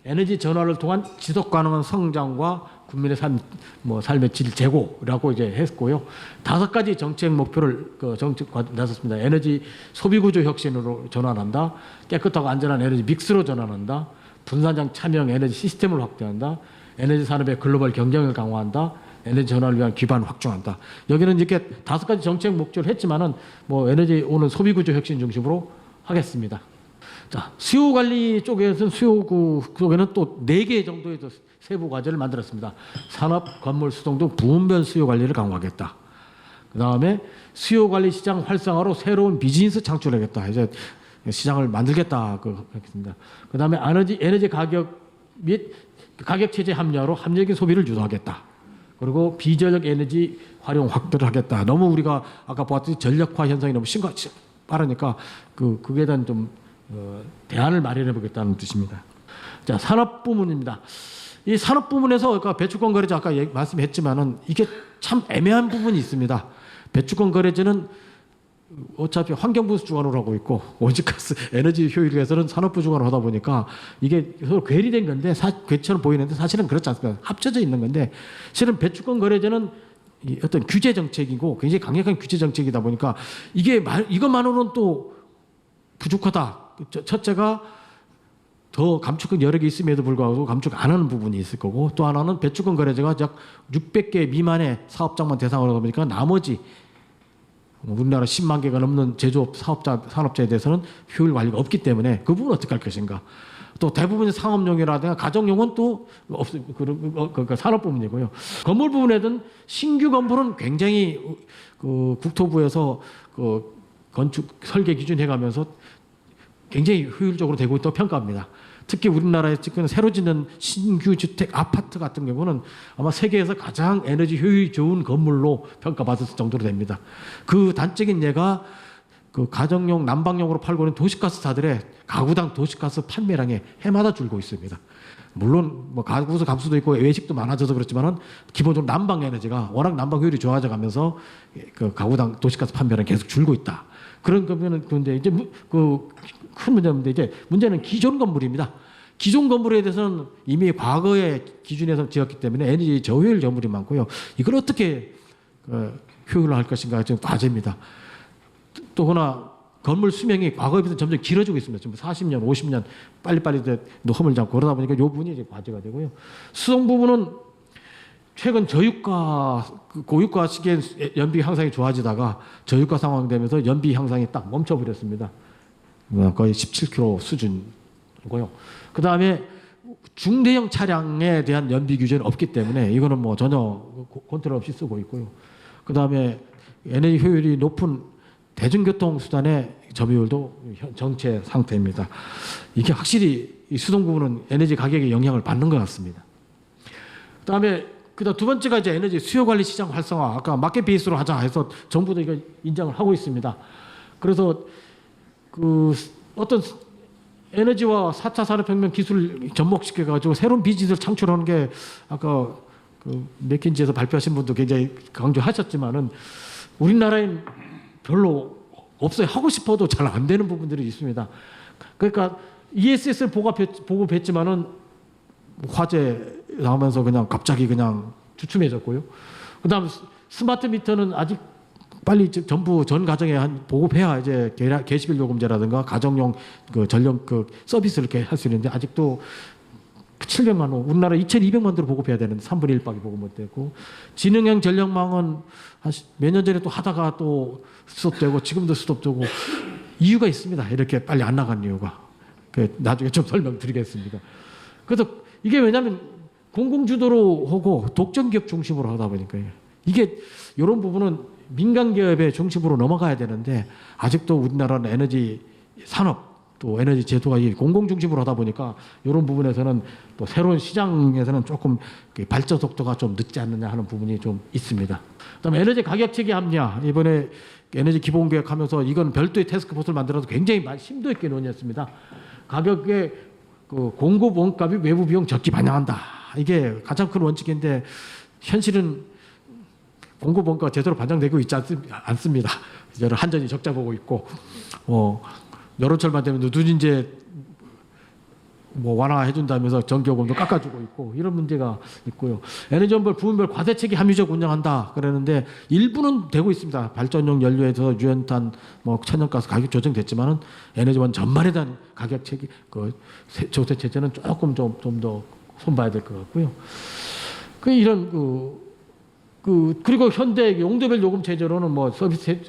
에너지 전환을 통한 지속 가능한 성장과 국민의 삶의 질 제고라고 이제 했고요. 5가지 정책 목표를 정책 나섰습니다. 에너지 소비 구조 혁신으로 전환한다. 깨끗하고 안전한 에너지 믹스로 전환한다. 분산형 참여형 에너지 시스템을 확대한다. 에너지 산업의 글로벌 경쟁을 강화한다. 에너지 전환을 위한 기반 확충한다. 여기는 이렇게 5가지 정책 목표를 했지만은 뭐 에너지 오늘 소비 구조 혁신 중심으로 하겠습니다. 자, 수요 관리 쪽에서는 쪽에는 또 4개 정도의 세부 과제를 만들었습니다. 산업, 건물, 수동 등 부분별 수요 관리를 강화하겠다. 그 다음에 수요 관리 시장 활성화로 새로운 비즈니스 창출하겠다. 이제 시장을 만들겠다. 그렇습니다. 그 다음에 에너지 가격 및 가격 체제 합리화로 합리적인 소비를 유도하겠다. 그리고 비전력 에너지 활용 확대를 하겠다. 너무 우리가 아까 보았듯이 전력화 현상이 너무 빠르니까 그에 대한 좀 대안을 마련해 보겠다는 뜻입니다. 자, 산업 부문입니다. 이 산업 부문에서 아까 배출권 거래제 아까 말씀했지만은 이게 참 애매한 부분이 있습니다. 배출권 거래제는 어차피 환경부 주관으로 하고 있고 온실가스 에너지 효율에서는 산업부 주관으로 하다 보니까 이게 서로 괴리된 건데 괴처럼 보이는데 사실은 그렇지 않습니다. 합쳐져 있는 건데 실은 배출권 거래제는 어떤 규제 정책이고 굉장히 강력한 규제 정책이다 보니까 이것만으로는 또 부족하다. 첫째가 더 감축은 여러 개 있음에도 불구하고 감축 안 하는 부분이 있을 거고 또 하나는 배출권 거래제가 약 600개 미만의 사업장만 대상으로 하다 보니까 나머지 우리나라 10만 개가 넘는 제조업 산업자에 대해서는 효율 관리가 없기 때문에 그 부분은 어떻게 할 것인가. 또 대부분의 상업용이라든가 가정용은 또 산업 부문이고요. 건물 부분에든 신규 건물은 굉장히 국토부에서 건축 설계 기준 해가면서 굉장히 효율적으로 되고 있다고 평가합니다. 특히 우리나라에 지금 새로 짓는 신규 주택 아파트 같은 경우는 아마 세계에서 가장 에너지 효율이 좋은 건물로 평가받을 정도로 됩니다. 그 단적인 예가 가정용 난방용으로 팔고 있는 도시가스사들의 가구당 도시가스 판매량이 해마다 줄고 있습니다. 물론 뭐 가구수 값수도 있고 외식도 많아져서 그렇지만은 기본적으로 난방 에너지가 워낙 난방 효율이 좋아져 가면서 가구당 도시가스 판매량이 계속 줄고 있다. 그런 거면은 근데 이제 큰 문제인데 이제 문제는 기존 건물입니다. 기존 건물에 대해서는 이미 과거의 기준에서 지었기 때문에 에너지 저효율 건물이 많고요. 이걸 어떻게 효율을 할 것인가 지금 과제입니다. 또 하나 건물 수명이 과거에 비해서 점점 길어지고 있습니다. 지금 40년, 50년 빨리빨리 허물 잡고 그러다 보니까 이 부분이 이제 과제가 되고요. 수송 부분은 최근 저유가 고유가 시기에 연비 향상이 좋아지다가 저유가 상황 되면서 연비 향상이 딱 멈춰버렸습니다. 거의 17km 수준이고요. 그 다음에 중대형 차량에 대한 연비 규제는 없기 때문에 이거는 뭐 전혀 컨트롤 없이 쓰고 있고요. 그 다음에 에너지 효율이 높은 대중교통 수단의 점유율도 정체 상태입니다. 이게 확실히 이 수동 부분은 에너지 가격에 영향을 받는 것 같습니다. 그다음에 두 번째가 이제 에너지 수요 관리 시장 활성화. 아까 마켓 베이스로 하자 해서 정부도 이거 인정을 하고 있습니다. 그래서 어떤 에너지와 4차 산업혁명 기술을 접목시켜 가지고 새로운 비즈니스를 창출하는 게 아까 맥킨지에서 발표하신 분도 굉장히 강조하셨지만은 우리나라엔 별로 없어요. 하고 싶어도 잘 안 되는 부분들이 있습니다. 그러니까 ESS를 보급했지만은 화재 나오면서 그냥 갑자기 그냥 주춤해졌고요. 그다음 스마트 미터는 아직 빨리 전부 전 가정에 한 보급해야 이제 개시bil 요금제라든가 가정용 그 전력 그 서비스를 이렇게 할 수 있는데 아직도 700만 원, 우리나라 2,200만 대로 보급해야 되는데 3분의 1밖에 보급 못 되고 지능형 전력망은 한 몇 년 전에 또 하다가 또 스톱되고 지금도 스톱되고 이유가 있습니다. 이렇게 빨리 안 나간 이유가. 그 나중에 좀 설명드리겠습니다. 그래서 이게 왜냐하면 공공주도로 하고 독점기업 중심으로 하다 보니까 이게 이런 부분은 민간기업의 중심으로 넘어가야 되는데 아직도 우리나라는 에너지 산업 또 에너지 제도가 이 공공 중심으로 하다 보니까 이런 부분에서는 또 새로운 시장에서는 조금 발전 속도가 좀 늦지 않느냐 하는 부분이 좀 있습니다. 그다음에 에너지 가격 체계 합리화 이번에 에너지 기본 계획하면서 이건 별도의 태스크포스를 만들어서 굉장히 심도 있게 논의했습니다. 가격의 그 공급 원가비 외부 비용 적기 반영한다. 이게 가장 큰 원칙인데 현실은 공급 원가가 제대로 반영되고 있지 않습니다. 저는 한전이 적자 보고 있고 여름철만 되면 누진제 뭐 완화해 준다면서 전기요금도 깎아주고 있고 이런 문제가 있고요. 에너지원별 부문별 과세체계 합리적 운영한다 그러는데 일부는 되고 있습니다. 발전용 연료에서 유연탄 뭐 천연가스 가격 조정됐지만은 에너지원 전반에 대한 가격 체계 그 조세 체제는 조금 좀 더 손봐야 될 것 같고요. 그 이런 그리고 현대 용도별 요금 체제로는 뭐 서비스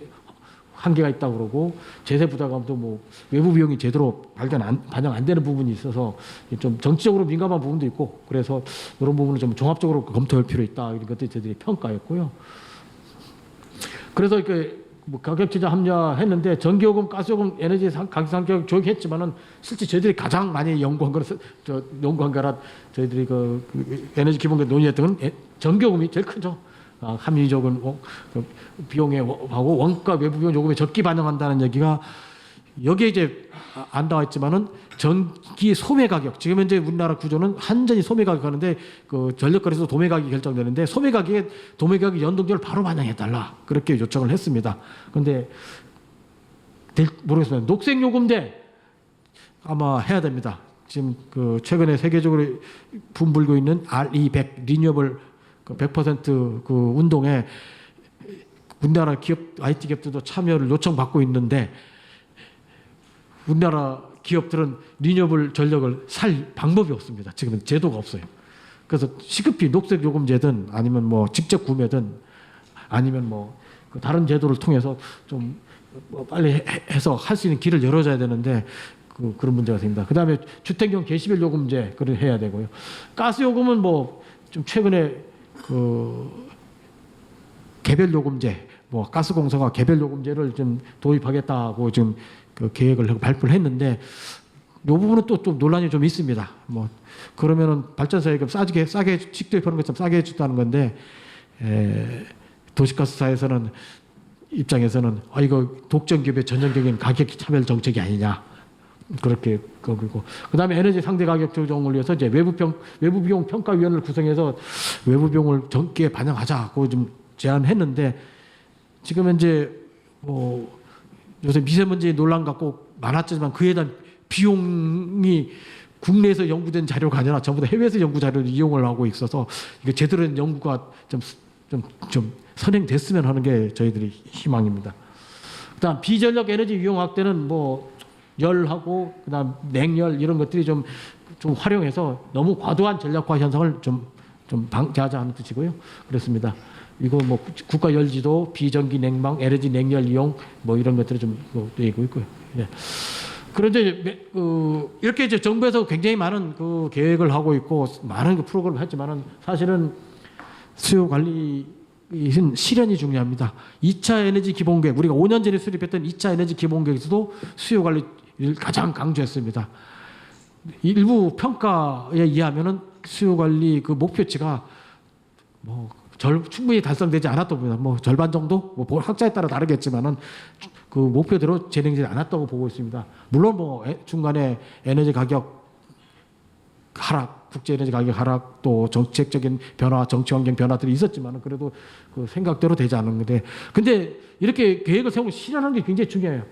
한계가 있다고 그러고 제세 부담감도 뭐 외부 비용이 제대로 반영 안 되는 부분이 있어서 좀 정치적으로 민감한 부분도 있고 그래서 이런 부분을 좀 종합적으로 검토할 필요 있다 이런 것들이 저희들이 평가했고요. 그래서 이렇게 뭐 가격 제재 합리화했는데 전기요금, 가스요금, 에너지 가격 상격 조정했지만은 실제 저희들이 가장 많이 연구한 거라 저희들이 그 에너지 기본계 논의했던 건 전기요금이 제일 크죠. 합리적인 비용에 하고 원가 외부 비용 요금에 적기 반영한다는 얘기가 여기에 이제 안 나와 있지만은 전기 소매 가격 지금 현재 우리나라 구조는 한전이 소매 가격 하는데 그 전력거래에서 도매 가격이 결정되는데 소매 가격에 도매 가격 연동률을 바로 반영해 달라 그렇게 요청을 했습니다. 그런데 모르겠습니다. 녹색 요금제 아마 해야 됩니다. 지금 그 최근에 세계적으로 붐불고 있는 RE100 리뉴얼 100% 그 운동에 우리나라 기업 IT 기업들도 참여를 요청받고 있는데 우리나라 기업들은 리뉴얼 전력을 살 방법이 없습니다. 지금은 제도가 없어요. 그래서 시급히 녹색 요금제든 아니면 뭐 직접 구매든 아니면 뭐 다른 제도를 통해서 좀 빨리 해서 할 수 있는 길을 열어줘야 되는데 그런 문제가 생깁니다. 그다음에 주택용 개시별 요금제 그걸 해야 되고요. 가스 요금은 뭐 좀 최근에 개별 요금제, 뭐 가스공사가 개별 요금제를 좀 도입하겠다고 지금 그 계획을 하고 발표를 했는데 이 부분은 또 좀 논란이 좀 있습니다. 뭐 그러면은 발전소에 싸게 직도입하는 것처럼 싸게 해준다는 건데 도시가스사에서는 입장에서는 이거 독점기업의 전형적인 가격 차별 정책이 아니냐. 그렇게 그리고 그다음에 에너지 상대 가격 조정을 위해서 이제 외부 비용 평가위원회를 구성해서 외부 비용을 적게 반영하자고 좀 제안했는데 지금 현재 뭐 요새 미세먼지 논란 갖고 많았지만 그에 대한 비용이 국내에서 연구된 자료가 아니라 전부 다 해외에서 연구 자료를 이용을 하고 있어서 이게 제대로 된 연구가 좀 선행됐으면 하는 게 저희들이 희망입니다. 그다음 비전력 에너지 유용 확대는 뭐 열하고 그다음 냉열 이런 것들이 좀 활용해서 너무 과도한 전력화 현상을 좀 방지하자는 뜻이고요. 그렇습니다. 이거 뭐 국가 열지도 비전기 냉방 에너지 냉열 이용 뭐 이런 것들을 좀 되고 있고요. 예. 그런데 이렇게 이제 정부에서 굉장히 많은 그 계획을 하고 있고 많은 그 프로그램을 했지만은 사실은 수요 관리 실현이 중요합니다. 2차 에너지 기본계획 우리가 5년 전에 수립했던 2차 에너지 기본계획에서도 수요 관리를 가장 강조했습니다. 일부 평가에 의하면은 수요 관리 그 목표치가 뭐 충분히 달성되지 않았다고 봅니다. 뭐 절반 정도 뭐 학자에 따라 다르겠지만은 그 목표대로 진행되지 않았다고 보고 있습니다. 물론 뭐 중간에 에너지 가격 하락, 국제 에너지 가격 하락 또 정책적인 변화, 정치 환경 변화들이 있었지만은 그래도 그 생각대로 되지 않은 건데, 근데 이렇게 계획을 세우고 실현하는 게 굉장히 중요해요.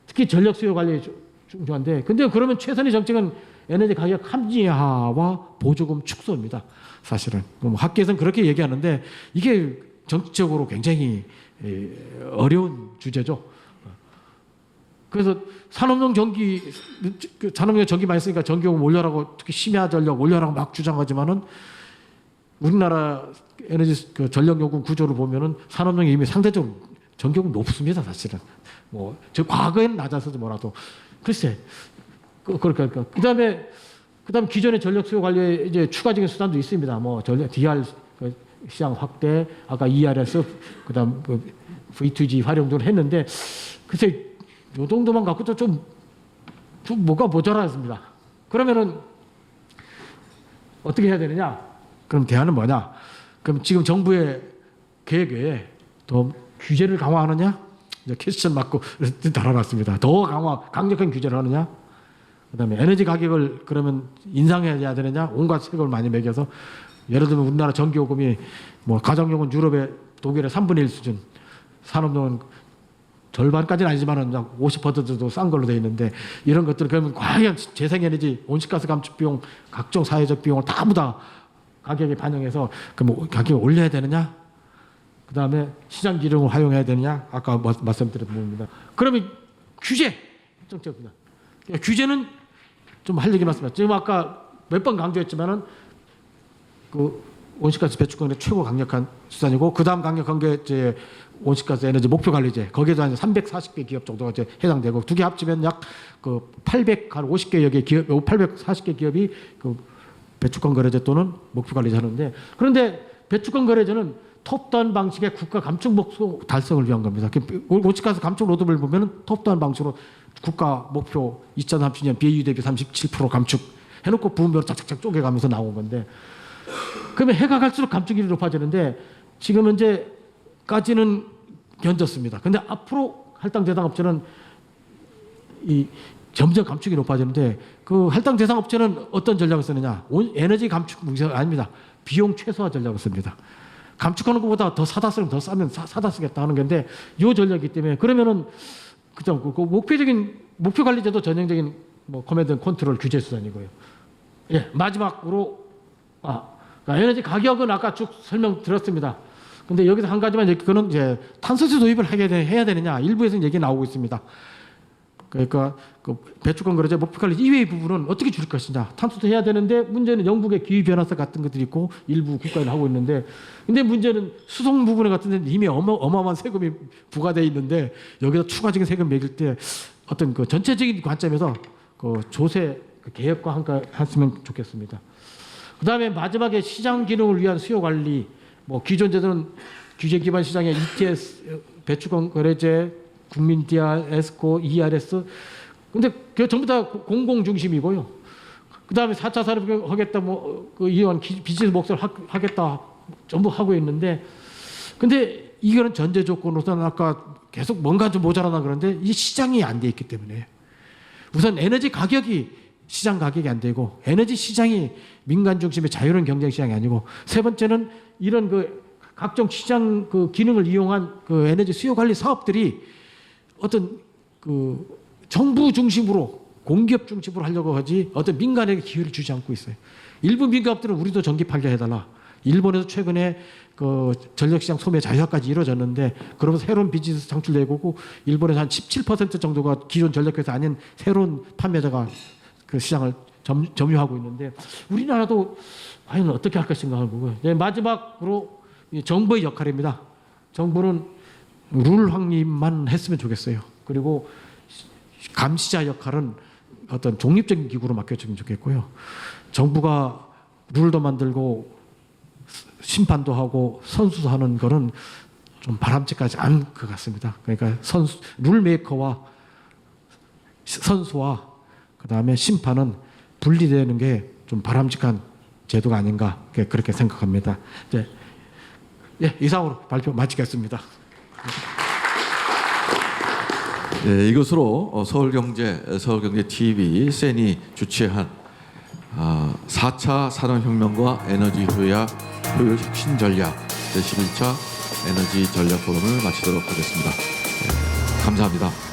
특히 전력 수요 관리 중요한데, 근데 그러면 최선의 정책은 에너지 가격 합리화와 보조금 축소입니다. 사실은 학계에서는 그렇게 얘기하는데 이게 정치적으로 굉장히 어려운 주제죠. 그래서 산업용 전기 많이 쓰니까 전기요금 올려라고, 특히 심야 전력 올려라고 막 주장하지만은 우리나라 에너지 전력 요금 구조를 보면은 산업용이 이미 상대적으로 전기요금 높습니다, 사실은. 뭐 저 과거에는 낮아서도 뭐라도. 글쎄, 그러니까 그다음에 기존의 전력 수요 관리에 이제 추가적인 수단도 있습니다. 뭐 전력 DR 시장 확대, 아까 ERS, 그다음 V2G 활용 등을 했는데, 글쎄 요 정도만 갖고도 좀 뭐가 모자랐습니다. 그러면은 어떻게 해야 되느냐? 그럼 대안은 뭐냐? 그럼 지금 정부의 계획에 더 규제를 강화하느냐? 이제 퀘스천 맞고 달아놨습니다. 더 강력한 규제를 하느냐? 그다음에 에너지 가격을 그러면 인상해야 되느냐? 온갖 세금을 많이 매겨서, 예를 들면 우리나라 전기요금이 뭐 가정용은 유럽의 독일의 3분의 1 수준, 산업용은 절반까지는 아니지만은 50%도 싼 걸로 돼 있는데, 이런 것들을 그러면 과연 재생에너지, 온실가스 감축 비용, 각종 사회적 비용을 전부 다 가격에 반영해서 그럼 가격을 올려야 되느냐? 그 다음에 시장 기능을 활용해야 되느냐? 아까 말씀드린 부분입니다. 그러면 규제 정책입니다. 규제는 좀 할 얘기 맞습니다. 지금 아까 몇 번 강조했지만은 그 온실가스 배출권의 최고 강력한 수단이고, 그 다음 강력한 게 이제 온실가스 에너지 목표관리제, 거기에도 한 340개 기업 정도가 이제 해당되고, 두 개 합치면 약 그 850개여 기업, 840개 기업이 그 배출권 거래제 또는 목표관리제 하는데, 그런데 배출권 거래제는 톱다운 방식의 국가 감축 목표 달성을 위한 겁니다. 온실가스 감축 로드맵을 보면은 톱다운 방식으로 국가 목표 2030년 BAU 대비 37% 감축 해놓고 부분별로 착착착 쪼개가면서 나온 건데, 그러면 해가 갈수록 감축률이 높아지는데, 지금 현재까지는 견뎠습니다. 근데 앞으로 할당 대상 업체는 이 점점 감축이 높아지는데, 그 할당 대상 업체는 어떤 전략을 쓰느냐? 에너지 감축 문제가 아닙니다. 비용 최소화 전략을 씁니다. 감축하는 것보다 더 사다 쓰면 더 싸면 사다 쓰겠다 하는 건데, 이 전략이기 때문에, 그러면은 그죠? 그 목표 관리제도 전형적인 뭐 커맨드 앤 컨트롤 규제 수단이고요. 예, 마지막으로 그러니까 에너지 가격은 아까 쭉 설명드렸습니다. 근데 여기서 한 가지만 그거는 이제 탄소세 도입을 해야 되느냐, 일부에서는 얘기 나오고 있습니다. 그러니까 그 배출권 거래제 목표 관리 이외의 부분은 어떻게 줄일 것이냐. 탄소세 해야 되는데, 문제는 영국의 기후 변화세 같은 것들이 있고 일부 국가에는 하고 있는데, 근데 문제는 수송 부분에 같은 데는 이미 어마어마한 세금이 부과되어 있는데, 여기다 추가적인 세금 매길 때 어떤 그 전체적인 관점에서 그 조세 개혁과 함께 했으면 좋겠습니다. 그다음에 마지막에 시장 기능을 위한 수요 관리, 뭐 기존 제도는 규제 기반 시장의 ETS, 배출권 거래제, 국민 DR, 에스코, ERS, 근데 그 전부 다 공공 중심이고요. 그다음에 4차 산업 하겠다, 뭐 그 이런 비즈니스 목소리 하겠다, 전부 하고 있는데, 근데 이거는 전제 조건으로서는 아까 계속 뭔가 좀 모자라나 그런데, 이 시장이 안 돼 있기 때문에, 우선 에너지 가격이 시장 가격이 안 되고, 에너지 시장이 민간 중심의 자유로운 경쟁 시장이 아니고, 세 번째는 이런 그 각종 시장 그 기능을 이용한 그 에너지 수요 관리 사업들이 어떤 그 정부 중심으로, 공기업 중심으로 하려고 하지 어떤 민간에게 기회를 주지 않고 있어요. 일부 민간업들은 우리도 전기 팔게 해달라. 일본에서 최근에 그 전력시장 소매 자유화까지 이루어졌는데, 그러면서 새로운 비즈니스 창출되고, 일본에서 한 17% 정도가 기존 전력회사 아닌 새로운 판매자가 그 시장을 점유하고 있는데, 우리나라도 과연 어떻게 할까 생각하는 거고요. 네, 마지막으로 정부의 역할입니다. 정부는 룰 확립만 했으면 좋겠어요. 그리고 감시자 역할은 어떤 독립적인 기구로 맡겨주면 좋겠고요. 정부가 룰도 만들고 심판도 하고 선수도 하는 거는 좀 바람직하지 않은 것 같습니다. 그러니까 룰 메이커와 선수와 그다음에 심판은 분리되는 게 좀 바람직한 제도가 아닌가, 그렇게 생각합니다. 예, 이상으로 발표 마치겠습니다. 네, 이것으로 서울경제 TV 센이 주최한 4차 산업혁명과 에너지 효율 혁신 전략 제11차 에너지 전략 포럼을 마치도록 하겠습니다. 네, 감사합니다.